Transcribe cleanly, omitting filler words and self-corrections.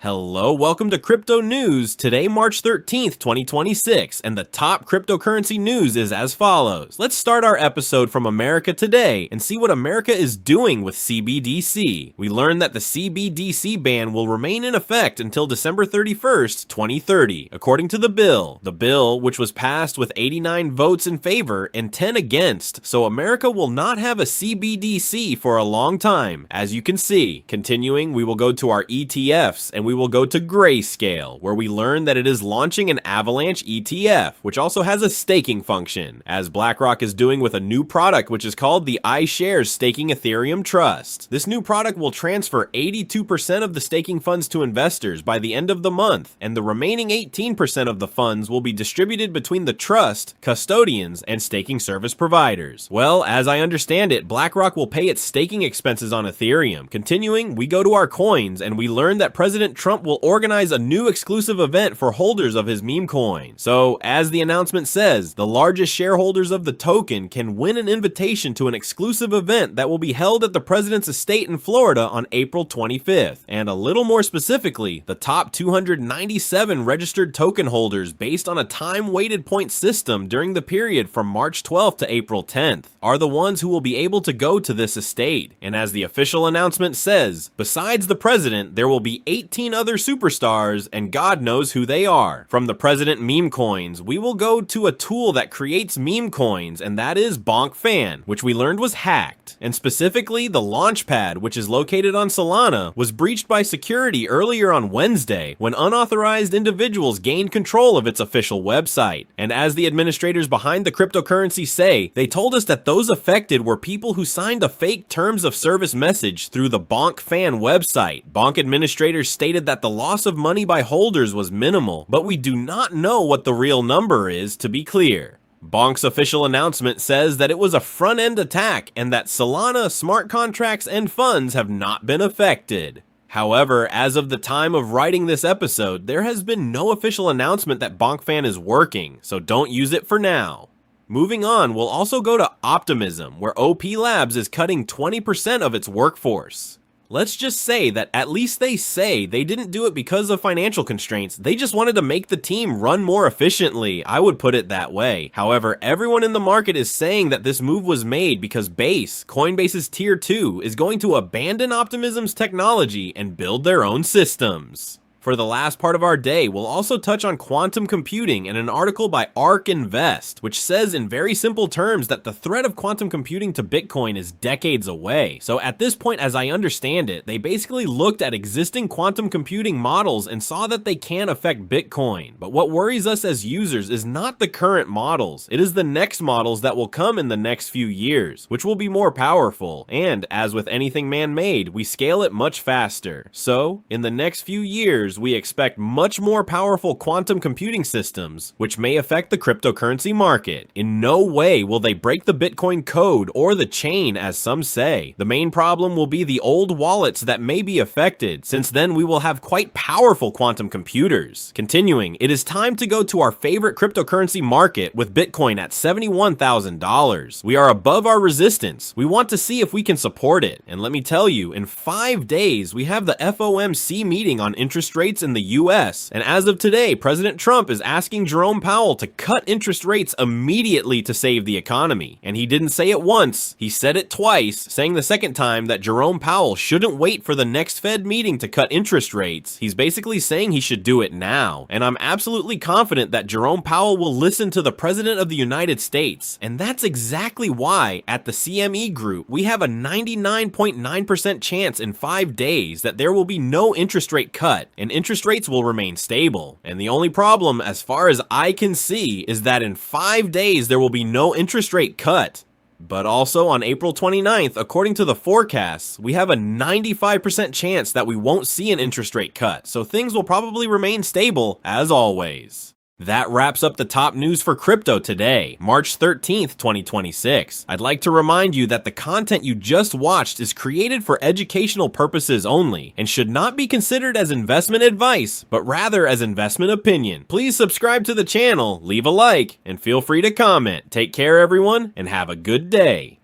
Hello, welcome to Crypto News. Today, March 13th, 2026, and the top cryptocurrency news is as follows. Let's start our episode from America today and see what America is doing with CBDC. We learned that the CBDC ban will remain in effect until December 31st, 2030, according to the bill. The bill, which was passed with 89 votes in favor and 10 against, so America will not have a CBDC for a long time, as you can see. Continuing, we will go to our ETFs, and we will go to Grayscale, where we learn that it is launching an Avalanche ETF, which also has a staking function, as BlackRock is doing with a new product which is called the iShares Staking Ethereum Trust. This new product will transfer 82% of the staking funds to investors by the end of the month, and the remaining 18% of the funds will be distributed between the trust, custodians, and staking service providers. Well, as I understand it, BlackRock will pay its staking expenses on Ethereum. Continuing, we go to our coins, and we learn that President Trump will organize a new exclusive event for holders of his meme coin. So, as the announcement says, the largest shareholders of the token can win an invitation to an exclusive event that will be held at the president's estate in Florida on April 25th. And a little more specifically, the top 297 registered token holders based on a time-weighted point system during the period from March 12th to April 10th are the ones who will be able to go to this estate. And as the official announcement says, besides the president, there will be 18 other superstars, and God knows who they are. From the president meme coins, we will go to a tool that creates meme coins, and that is Bonk Fun, which we learned was hacked. And specifically, the launchpad, which is located on Solana, was breached by security earlier on Wednesday when unauthorized individuals gained control of its official website. And as the administrators behind the cryptocurrency say, they told us that those affected were people who signed a fake terms of service message through the Bonk Fun website. Bonk administrators stated that the loss of money by holders was minimal, but we do not know what the real number is, to be clear. Bonk's official announcement says that it was a front-end attack and that Solana smart contracts and funds have not been affected. However, as of the time of writing this episode, there has been no official announcement that Bonk Fun is working, so don't use it for now. Moving on, we'll also go to Optimism, where OP Labs is cutting 20% of its workforce. Let's just say that at least they say they didn't do it because of financial constraints, they just wanted to make the team run more efficiently, I would put it that way. However, everyone in the market is saying that this move was made because Base, Coinbase's Tier 2, is going to abandon Optimism's technology and build their own systems. For the last part of our day, we'll also touch on quantum computing and an article by ARK Invest, which says in very simple terms that the threat of quantum computing to Bitcoin is decades away. So at this point, as I understand it, they basically looked at existing quantum computing models and saw that they can affect Bitcoin. But what worries us as users is not the current models, it is the next models that will come in the next few years, which will be more powerful. And as with anything man-made, we scale it much faster. So, in the next few years, we expect much more powerful quantum computing systems, which may affect the cryptocurrency market. In no way will they break the Bitcoin code or the chain, as some say. The main problem will be the old wallets that may be affected, since then we will have quite powerful quantum computers. Continuing, it is time to go to our favorite cryptocurrency market with Bitcoin at $71,000. We are above our resistance. We want to see if we can support it. And let me tell you, in 5 days, we have the FOMC meeting on interest rates in the US, and as of today, President Trump is asking Jerome Powell to cut interest rates immediately to save the economy. And he didn't say it once, he said it twice, saying the second time that Jerome Powell shouldn't wait for the next Fed meeting to cut interest rates. He's basically saying he should do it now. And I'm absolutely confident that Jerome Powell will listen to the President of the United States. And that's exactly why, at the CME Group, we have a 99.9% chance in 5 days that there will be no interest rate cut, and interest rates will remain stable. And the only problem, as far as I can see, is that in 5 days there will be no interest rate cut. But also on April 29th, according to the forecasts, we have a 95% chance that we won't see an interest rate cut, so things will probably remain stable as always. That wraps up the top news for crypto today, March 13th, 2026. I'd like to remind you that the content you just watched is created for educational purposes only and should not be considered as investment advice, but rather as investment opinion. Please subscribe to the channel, leave a like, and feel free to comment. Take care, everyone, and have a good day.